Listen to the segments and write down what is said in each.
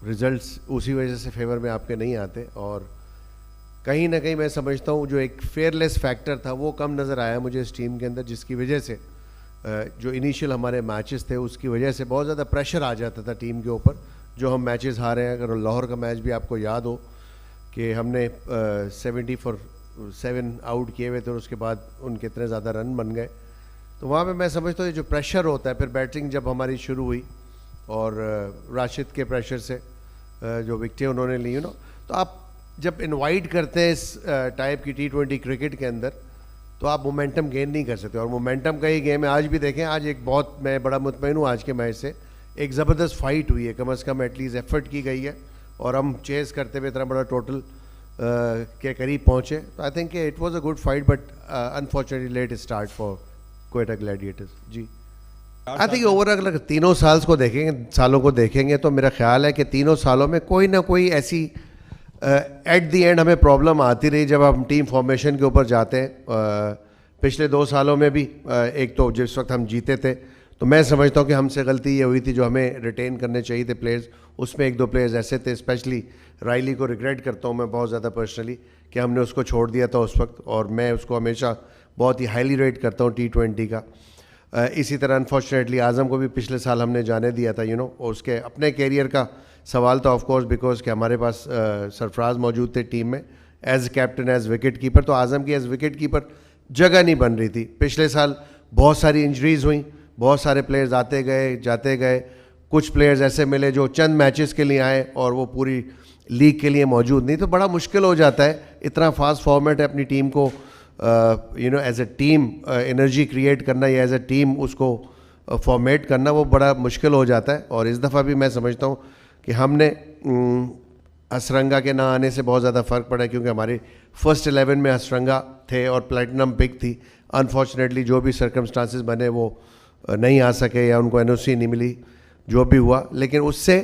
Results اسی وجہ سے فیور میں آپ کے نہیں آتے, اور کہیں نہ کہیں میں سمجھتا ہوں جو ایک فیئر لیس فیکٹر تھا وہ کم نظر آیا مجھے اس ٹیم کے اندر, جس کی وجہ سے جو انیشیل ہمارے میچز تھے اس کی وجہ سے بہت زیادہ پریشر آ جاتا تھا ٹیم کے اوپر جو ہم میچز ہارے ہیں. اگر لاہور کا میچ بھی آپ کو یاد ہو کہ ہم نے 70 for 7 آؤٹ کیے ہوئے تھے, اور اس کے بعد ان کے اتنے زیادہ رن بن گئے, تو وہاں پہ میں سمجھتا ہوں یہ جو پریشر ہوتا ہے, پھر بیٹنگ جب ہماری شروع ہوئی اور راشد کے پریشر سے جو وکٹیں انہوں نے لی تو آپ جب انوائٹ کرتے ہیں اس ٹائپ کی T20 کرکٹ کے اندر تو آپ مومنٹم گین نہیں کر سکتے, اور مومنٹم کا ہی گیم ہے. آج بھی دیکھیں, آج ایک بہت میں بڑا مطمئن ہوں آج کے میچ سے, ایک زبردست فائٹ ہوئی ہے, کم از کم ایٹ لیسٹ ایفرٹ کی گئی ہے, اور ہم چیز کرتے ہوئے اتنا بڑا ٹوٹل کے قریب پہنچے. تو I think it was a good fight, but unfortunately late start for Quetta Gladiators. جی آئی تھنک اوور اگر تینوں سالوں کو دیکھیں گے تو میرا خیال ہے کہ تینوں سالوں میں کوئی نہ کوئی ایسی ایٹ دی اینڈ ہمیں پرابلم آتی رہی جب ہم ٹیم فارمیشن کے اوپر جاتے ہیں. پچھلے 2 سالوں میں بھی ایک تو جس وقت ہم جیتے تھے تو میں سمجھتا ہوں کہ ہم سے غلطی یہ ہوئی تھی جو ہمیں ریٹین کرنے چاہیے تھے پلیئرز, اس میں 1-2 پلیئرز ایسے تھے, اسپیشلی رائلی کو ریگریٹ کرتا ہوں میں بہت زیادہ پرسنلی کہ ہم نے اس کو چھوڑ دیا تھا اس وقت, اور میں اس کو ہمیشہ بہت ہی ہائیلی ریٹ کرتا ہوں T20 کا. اسی طرح انفارچونیٹلی اعظم کو بھی پچھلے سال ہم نے جانے دیا تھا اور اس کے اپنے کیریئر کا سوال تھا آف کورس, بیکاز کہ ہمارے پاس سرفراز موجود تھے ٹیم میں as captain, as wicket keeper, تو اعظم کی ایز وکٹ کیپر جگہ نہیں بن رہی تھی. پچھلے سال بہت ساری انجریز ہوئیں, بہت سارے پلیئرز آتے گئے جاتے گئے, کچھ پلیئرز ایسے ملے جو چند میچز کے لیے آئے اور وہ پوری لیگ کے لیے موجود نہیں, تو بڑا مشکل ہو جاتا ہے. اتنا فاسٹ فارمیٹ ہے اپنی ٹیم کو as a team energy create کرنا یا ایز اے ٹیم اس کو فارمیٹ کرنا, وہ بڑا مشکل ہو جاتا ہے. اور اس دفعہ بھی میں سمجھتا ہوں کہ ہم نے ہسرنگا کے نہ آنے سے بہت زیادہ فرق پڑا, کیونکہ ہمارے فرسٹ 11 میں ہسرنگا تھے اور پلیٹنم پک تھی. انفارچونیٹلی جو بھی سرکمسٹانسز بنے وہ نہیں آ سکے یا ان کو NOC نہیں ملی, جو بھی ہوا. لیکن اس سے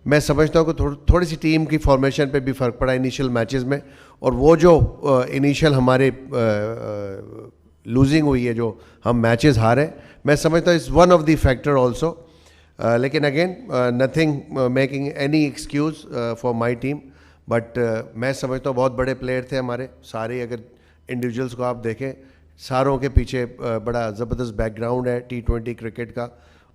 میں سمجھتا ہوں کہ تھوڑی سی ٹیم کی فارمیشن پہ بھی فرق پڑا انیشیل میچز میں, اور وہ جو انیشیل ہمارے لوزنگ ہوئی ہے, جو ہم میچز ہارے, میں سمجھتا ہوں is one of the factor also. لیکن again nothing making any excuse for my team, but میں سمجھتا ہوں بہت بڑے پلیئر تھے ہمارے سارے. اگر انڈیویجولس کو آپ دیکھیں, ساروں کے پیچھے بڑا زبردست بیک گراؤنڈ ہے T20 کرکٹ کا,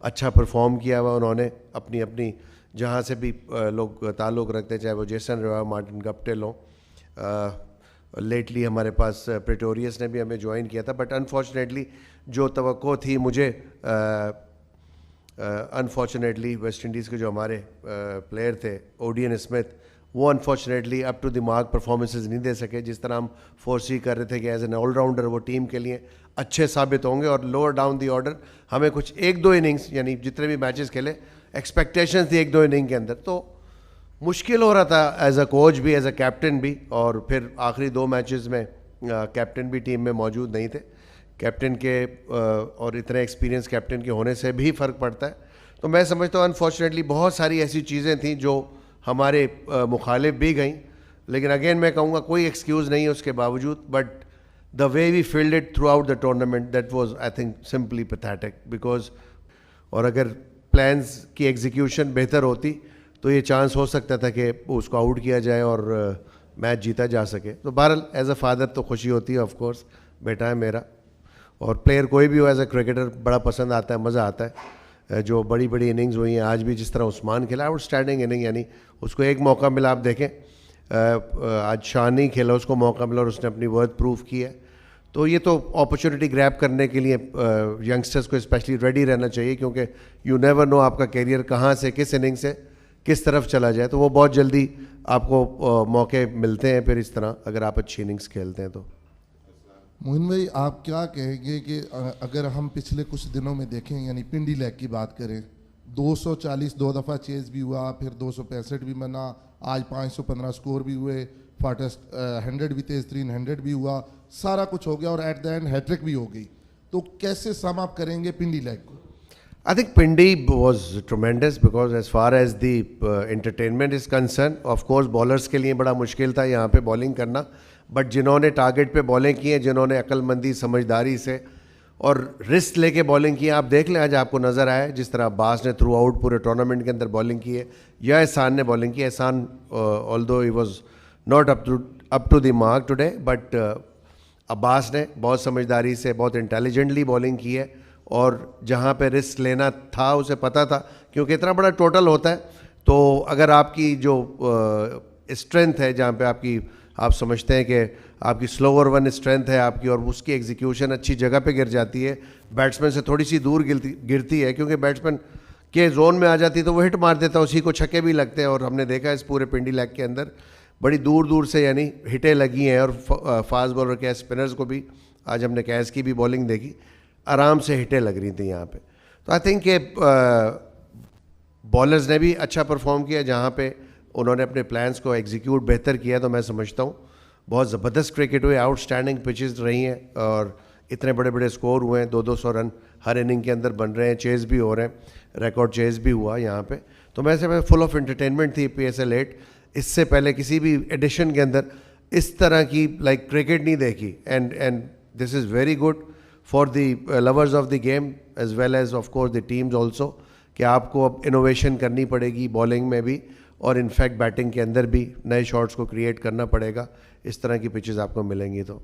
اچھا پرفارم کیا ہوا انہوں نے اپنی جہاں سے بھی لوگ تعلق رکھتے ہیں, چاہے وہ جیسن روا, مارٹن گپٹل ہوں. لیٹلی ہمارے پاس پریٹوریس نے بھی ہمیں جوائن کیا تھا, بٹ انفارچونیٹلی جو توقع تھی مجھے انفارچونیٹلی ویسٹ انڈیز کے جو ہمارے پلیئر تھے اوڈین اسمتھ, وہ unfortunately up to the mark performances نہیں دے سکے جس طرح ہم فورسی کر رہے تھے کہ ایز این آل راؤنڈر وہ ٹیم کے لیے اچھے ثابت ہوں گے. اور لوور ڈاؤن دی آرڈر ہمیں کچھ 1-2 اننگس, یعنی جتنے بھی میچز کھیلے ایکسپیکٹیشنز تھی 1-2 اننگ کے اندر, تو مشکل ہو رہا تھا ایز اے کوچ بھی, ایز اے کیپٹن بھی. اور پھر آخری 2 میچز میں کیپٹن بھی ٹیم میں موجود نہیں تھے. کیپٹن کے اور اتنے ایکسپیرینس کیپٹن کے ہونے سے بھی فرق پڑتا ہے. تو میں سمجھتا ہوں انفارچونیٹلی بہت ساری ایسی چیزیں تھیں جو ہمارے مخالف بھی گئیں, لیکن اگین میں کہوں گا کوئی ایکسکیوز نہیں ہے اس کے باوجود. But the way we field it throughout the tournament, that was I think simply pathetic, because اور اگر پلانز کی ایگزیکیوشن بہتر ہوتی تو یہ چانس ہو سکتا تھا کہ اس کو آؤٹ کیا جائے اور میچ جیتا جا سکے. تو بہرحال ایز اے فادر تو خوشی ہوتی ہے, آف کورس بیٹا ہے میرا, اور پلیئر کوئی بھی ہو ایز اے کرکٹر بڑا پسند آتا ہے, مزہ آتا ہے. جو بڑی بڑی اننگز ہوئی ہیں آج بھی, جس طرح عثمان کھیلا آؤٹ اسٹینڈنگ اننگ, یعنی اس کو ایک موقع ملا. آپ دیکھیں آج شان نہیں کھیلا, اس کو موقع ملا اور اس نے اپنی ورتھ پروف کی ہے. تو یہ تو اپرچونٹی گریب کرنے کے لیے ینگسٹرز کو اسپیشلی ریڈی رہنا چاہیے, کیونکہ یو نیور نو آپ کا کیریئر کہاں سے کس اننگ سے کس طرف چلا جائے. تو وہ بہت جلدی آپ کو موقع ملتے ہیں پھر اس طرح اگر آپ اچھی اننگز کھیلتے ہیں. تو موہن بھائی آپ کیا کہیں گے کہ اگر ہم پچھلے کچھ دنوں میں دیکھیں, یعنی پنڈی لیگ کی بات کریں, 240 2 دفعہ چیز بھی ہوا, پھر 265 بھی بنا, آج 515 سکور بھی ہوئے, فاسٹسٹ 100 بھی تیز ترین 100 بھی ہوا, سارا کچھ ہو گیا اور ایٹ دا اینڈ ہیٹرک بھی ہو گئی. تو کیسے سم اپ کریں گے پنڈی لیگ کو؟ I think Pindi was tremendous because as far as the entertainment is concerned, of course bowlers کے لیے بڑا مشکل تھا یہاں پہ بالنگ کرنا, بٹ جنہوں نے ٹارگٹ پہ بالیں کی ہیں, جنہوں نے عقل مندی سمجھداری سے اور رسک لے کے بالنگ کی. آپ دیکھ لیں آج آپ کو نظر آئے جس طرح عباس نے تھرو آؤٹ پورے ٹورنامنٹ کے اندر بالنگ کی ہے, یا احسان نے بالنگ کی. Ahsan although he was not up to the mark today, but Abbas نے بہت سمجھداری سے بہت انٹیلیجنٹلی بالنگ کی ہے, اور جہاں پہ رسک لینا تھا اسے پتہ تھا, کیونکہ اتنا بڑا ٹوٹل ہوتا ہے. تو اگر آپ کی جو اسٹرینتھ ہے, جہاں پہ آپ سمجھتے ہیں کہ آپ کی سلو اوور ون اسٹرینتھ ہے آپ کی, اور اس کی ایگزیکیوشن اچھی جگہ پہ گر جاتی ہے, بیٹسمین سے تھوڑی سی دور گرتی ہے, کیونکہ بیٹسمین کے زون میں آ جاتی ہے تو وہ ہٹ مار دیتا ہے, اسی کو چھکے بھی لگتے ہیں. اور ہم نے دیکھا اس پورے پنڈی لیگ کے اندر بڑی دور دور سے یعنی ہٹیں لگی ہیں, اور فاسٹ بالر کے اسپنرز کو بھی آج ہم نے کیس کی بھی بالنگ دیکھی, آرام سے ہٹیں لگ رہی تھیں یہاں پہ. تو آئی تھنک کہ بالرز نے بھی اچھا پرفارم کیا, جہاں پہ انہوں نے اپنے پلانس کو ایگزیکیوٹ بہتر کیا. تو میں سمجھتا ہوں بہت زبردست کرکٹ ہوئے, آؤٹ اسٹینڈنگ پچز رہی ہیں, اور اتنے بڑے بڑے اسکور ہوئے ہیں, 200 رن ہر اننگ کے اندر بن رہے ہیں, چیز بھی ہو رہے ہیں, ریکارڈ چیز بھی ہوا یہاں پہ. تو ویسے میں فل آف انٹرٹینمنٹ تھی PSL 8. اس سے پہلے کسی بھی ایڈیشن کے اندر اس طرح کی لائک کرکٹ نہیں دیکھی, and this is very good for the lovers of the game as well as of course the teams also, کہ آپ کو اب انوویشن کرنی پڑے گی بالنگ میں بھی, اور انفیکٹ بیٹنگ کے اندر بھی نئے شاٹس کو کریٹ کرنا پڑے گا. اس طرح کی پچز آپ کو ملیں گی. تو